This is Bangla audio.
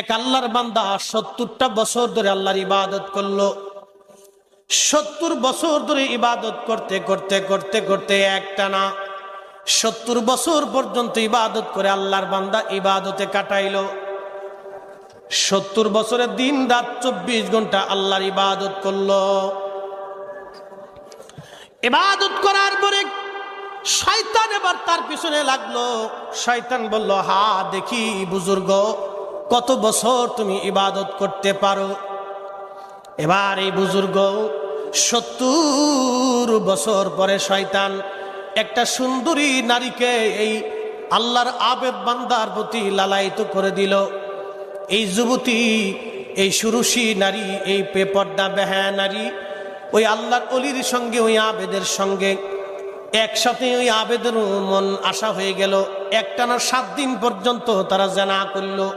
এক আল্লাহর বান্দা 70টা বছর ধরে আল্লাহর ইবাদত করলো। 70 বছর ধরে ইবাদত করতে করতে করতে করতে একটানা 70 বছর পর্যন্ত ইবাদত করে আল্লাহর বান্দা ইবাদতে কাটাইলো। 70 বছরের দিন রাত 24 ঘন্টা আল্লাহর ইবাদত করলো। ইবাদত করার পরে শয়তান এবার তার পিছনে লাগলো। শয়তান বলল, হা দেখি বুজুর্গ, কত বছর তুমি ইবাদত করতে পারো। এবার এই বুজুর্গ 70 বছর পরে শয়তান একটা সুন্দরী নারীকে এই আল্লাহর আবেদ বান্দার প্রতি লালায়িত করে দিল। এই যুবতী, এই সুরুষী নারী, এই বেপর্দা বেহায়া নারী ওই আল্লাহর অলির সঙ্গে, ওই আবেদের সঙ্গে একসাথে ওই আবেদের মন আশা হয়ে গেল। একটানা 7 দিন পর্যন্ত তারা জিনা করলো।